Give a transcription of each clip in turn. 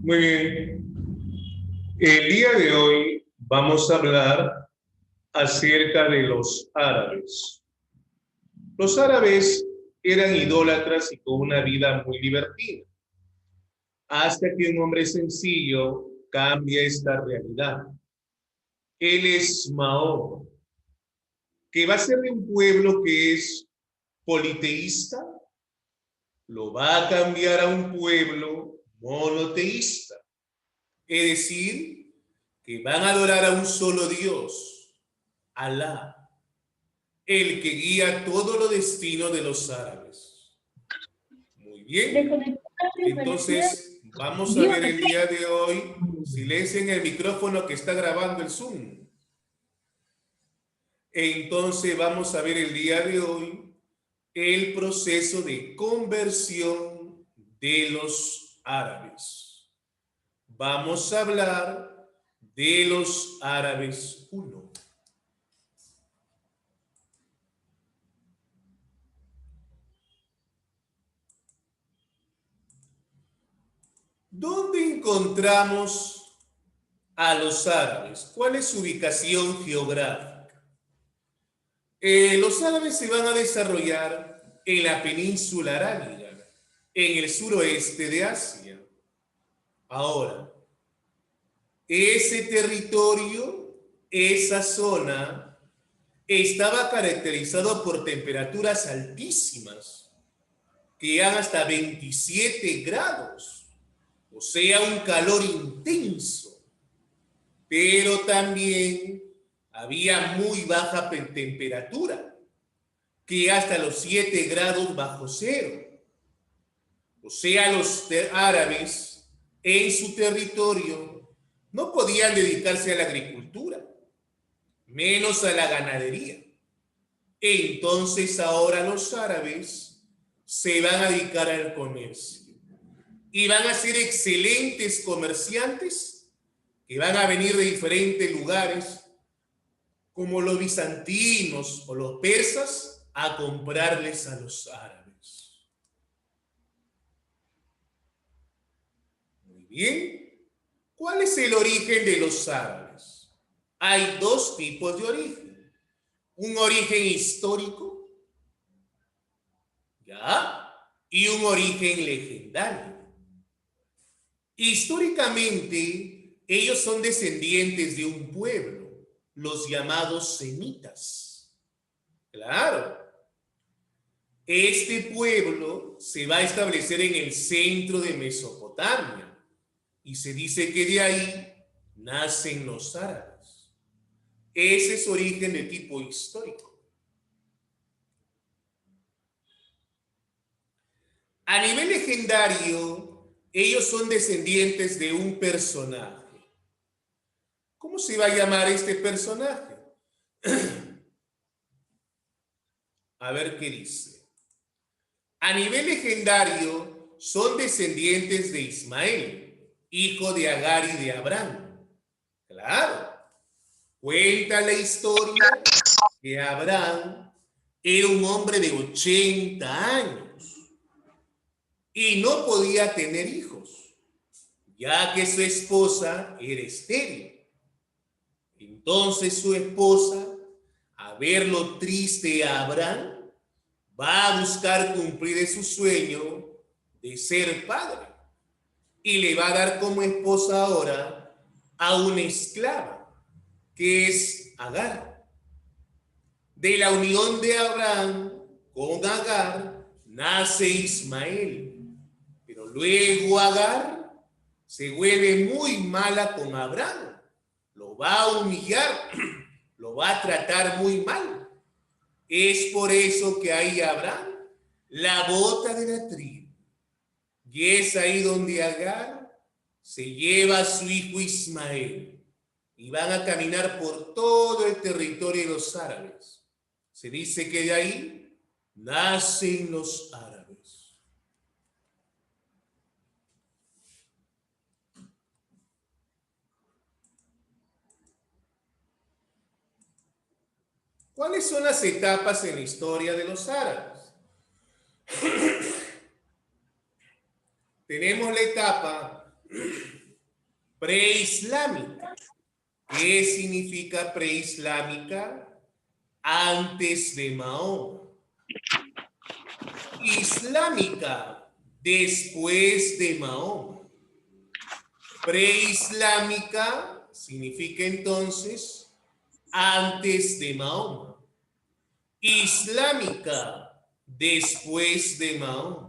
Muy bien. El día de hoy vamos a hablar acerca de los árabes. Los árabes eran idólatras y con una vida muy libertina, hasta que un hombre sencillo cambia esta realidad. Él es Mahoma, que va a ser de un pueblo que es politeísta, lo va a cambiar a un pueblo monoteísta. Es decir, que van a adorar a un solo Dios, Alá, el que guía todo lo destino de los árabes. Muy bien. Entonces, vamos a ver el día de hoy. Silencien el micrófono que está grabando el Zoom. Entonces, vamos a ver el día de hoy el proceso de conversión de los árabes. Vamos a hablar de los árabes 1. ¿Dónde encontramos a los árabes? ¿Cuál es su ubicación geográfica? Los árabes se van a desarrollar en la península arábiga, en el suroeste de Asia. Ahora, ese territorio, esa zona, estaba caracterizado por temperaturas altísimas, que llegan hasta 27 grados, o sea, un calor intenso, pero también había muy baja temperatura, que hasta los 7 grados bajo cero. O sea, los árabes en su territorio no podían dedicarse a la agricultura, menos a la ganadería. Entonces ahora los árabes se van a dedicar al comercio y van a ser excelentes comerciantes que van a venir de diferentes lugares, como los bizantinos o los persas, a comprarles a los árabes. Muy bien. ¿Cuál es el origen de los árabes? Hay dos tipos de origen. Un origen histórico, ¿ya? Y un origen legendario. Históricamente, ellos son descendientes de un pueblo, los llamados semitas. Claro. Este pueblo se va a establecer en el centro de Mesopotamia y se dice que de ahí nacen los árabes. Ese es origen de tipo histórico. A nivel legendario, ellos son descendientes de un personaje. ¿Cómo se va a llamar este personaje? A ver qué dice. A nivel legendario, son descendientes de Ismael, hijo de Agar y de Abraham. Claro. Cuenta la historia que Abraham era un hombre de 80 años y no podía tener hijos, ya que su esposa era estéril. Entonces su esposa, a ver lo triste a Abraham, va a buscar cumplir su sueño de ser padre y le va a dar como esposa ahora a una esclava, que es Agar. De la unión de Abraham con Agar nace Ismael, pero luego Agar se vuelve muy mala con Abraham, lo va a humillar, lo va a tratar muy mal. Es por eso que ahí Abraham la bota de la tribu. Y es ahí donde Agar se lleva a su hijo Ismael y van a caminar por todo el territorio de los árabes. Se dice que de ahí nacen los árabes. ¿Cuáles son las etapas en la historia de los árabes? Tenemos la etapa Preislámica. ¿Qué significa preislámica? Antes de Mahoma. Islámica, después de Mahoma. Preislámica significa entonces antes de Mahoma. Islámica, después de Mahoma.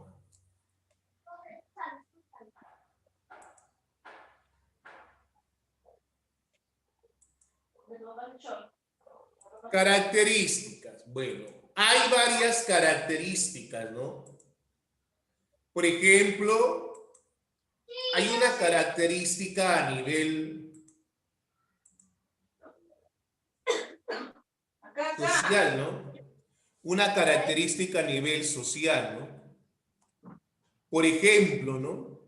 Características. Bueno, hay varias características, ¿no? Por ejemplo, hay una característica a nivel social, ¿no? Una característica a nivel social, ¿no? Por ejemplo, ¿no?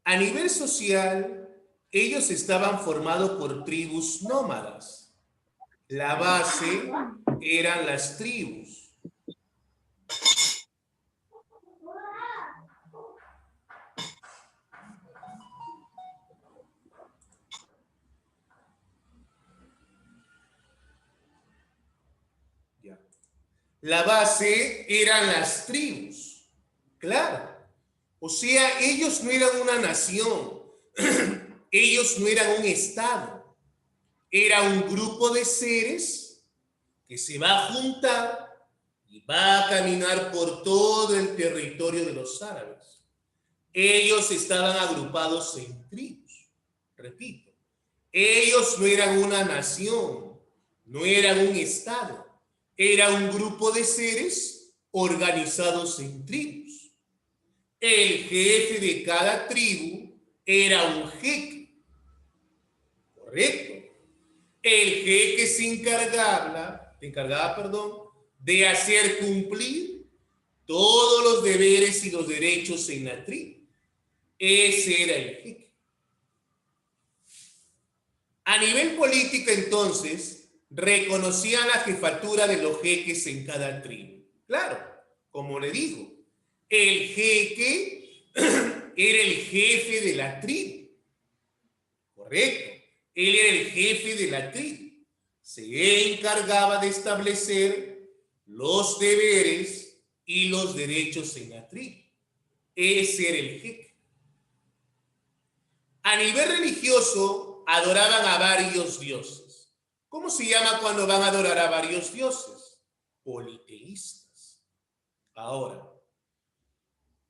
A nivel social, ellos estaban formados por tribus nómadas. La base eran las tribus. Ya. La base eran las tribus. Claro. O sea, ellos no eran una nación. Ellos no eran un estado. Era un grupo de seres que se va a juntar y va a caminar por todo el territorio de los árabes. Ellos estaban agrupados en tribus. Repito, ellos no eran una nación, no eran un estado. Era un grupo de seres organizados en tribus. El jefe de cada tribu era un jeque. Correcto. El jeque se encargaba, de hacer cumplir todos los deberes y los derechos en la tribu. Ese era el jeque. A nivel político, entonces, reconocían la jefatura de los jeques en cada tribu. Claro, como le digo, el jeque era el jefe de la tribu. Correcto. Él era el jefe de la tribu. Se encargaba de establecer los deberes y los derechos en la tribu. Ese era el jeque. A nivel religioso, adoraban a varios dioses. ¿Cómo se llama cuando van a adorar a varios dioses? Politeístas. Ahora,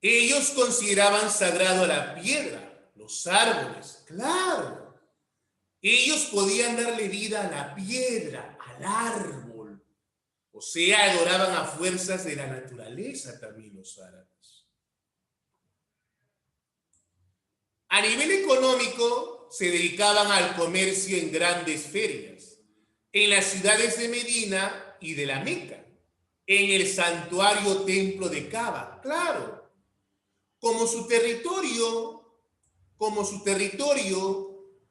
ellos consideraban sagrado la piedra, los árboles. Claro. Ellos podían darle vida a la piedra, al árbol. O sea, adoraban a fuerzas de la naturaleza también los árabes. A nivel económico, se dedicaban al comercio en grandes ferias, en las ciudades de Medina y de la Meca, en el santuario templo de Caba. Claro, como su territorio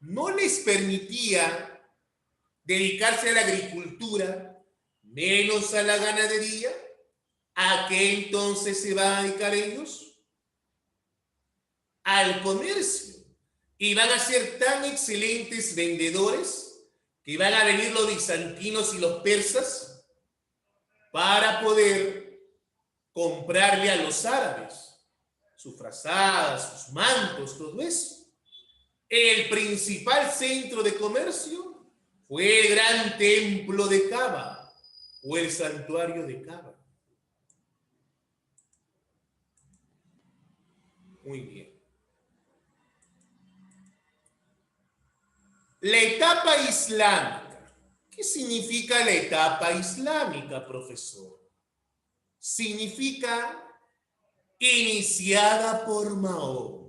no les permitía dedicarse a la agricultura, menos a la ganadería, ¿a qué entonces se van a dedicar ellos? Al comercio. Y van a ser tan excelentes vendedores que van a venir los bizantinos y los persas para poder comprarle a los árabes sus frazadas, sus mantos, todo eso. El principal centro de comercio fue el gran templo de Caba o el santuario de Caba. Muy bien. La etapa islámica. ¿Qué significa la etapa islámica, profesor? Significa iniciada por Mahoma.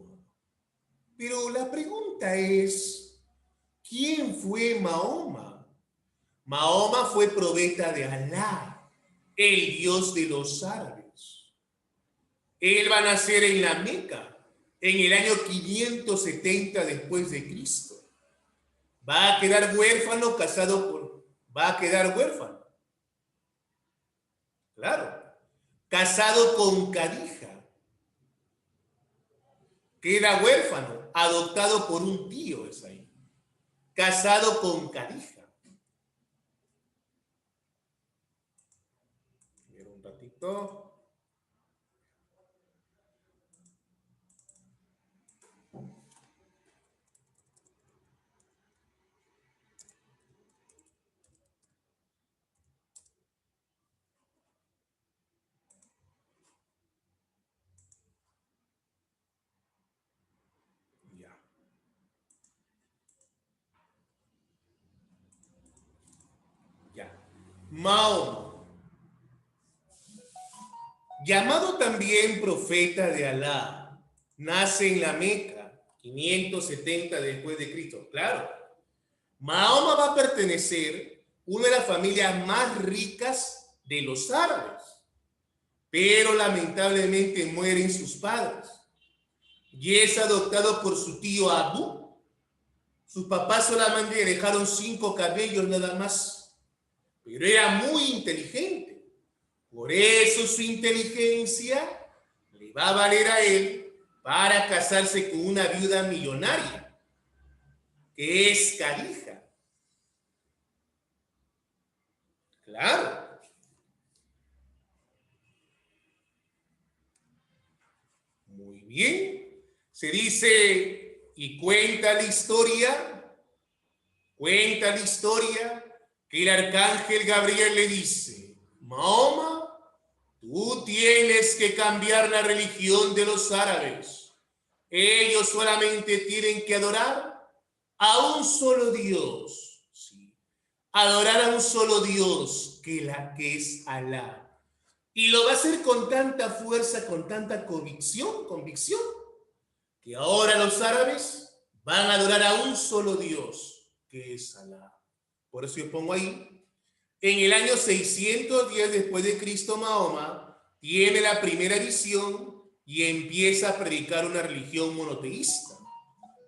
Pero la pregunta es, ¿quién fue Mahoma? Mahoma fue profeta de Alá, el Dios de los árabes. Él va a nacer en la Meca, en el año 570 después de Cristo. Va a quedar huérfano, va a quedar huérfano. Claro. Casado con Khadija. Queda huérfano, adoptado por un tío, es ahí. casado con Khadija. Mira un ratito. Ya. Ya. Mahoma, llamado también profeta de Alá, nace en la Meca, 570 después de Cristo. Claro, Mahoma va a pertenecer a una de las familias más ricas de los árabes, pero lamentablemente mueren sus padres y es adoptado por su tío Abu. Sus papás solamente le dejaron 5 cabellos nada más, pero era muy inteligente. Por eso su inteligencia le va a valer a él para casarse con una viuda millonaria, que es Khadija. Claro. Muy bien. Se dice y cuenta la historia que el arcángel Gabriel le dice: Mahoma, tú tienes que cambiar la religión de los árabes. Ellos solamente tienen que adorar a un solo Dios. ¿Sí? Adorar a un solo Dios, que es Alá. Y lo va a hacer con tanta fuerza, con tanta convicción, que ahora los árabes van a adorar a un solo Dios, que es Alá. Por eso yo pongo ahí, en el año 610 después de Cristo, Mahoma tiene la primera visión y empieza a predicar una religión monoteísta,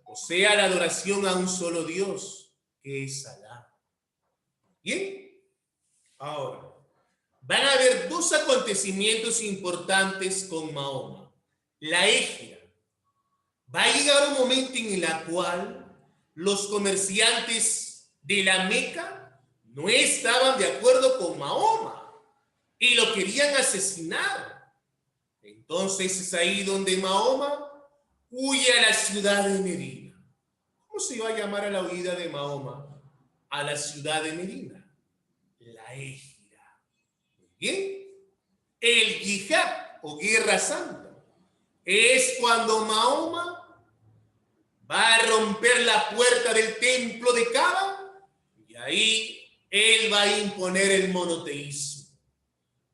o sea, la adoración a un solo Dios, que es Alá. Bien, ahora, van a haber 2 acontecimientos importantes con Mahoma. La égira. Va a llegar un momento en el cual los comerciantes de la Meca no estaban de acuerdo con Mahoma y lo querían asesinar. Entonces es ahí donde Mahoma huye a la ciudad de Medina. ¿Cómo se iba a llamar a la huida de Mahoma a la ciudad de Medina? La égira. Muy bien. El yihad o guerra santa es cuando Mahoma va a romper la puerta del templo de Kaaba y ahí él va a imponer el monoteísmo.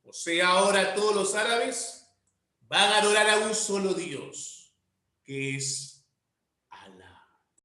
O sea, ahora todos los árabes van a adorar a un solo Dios, que es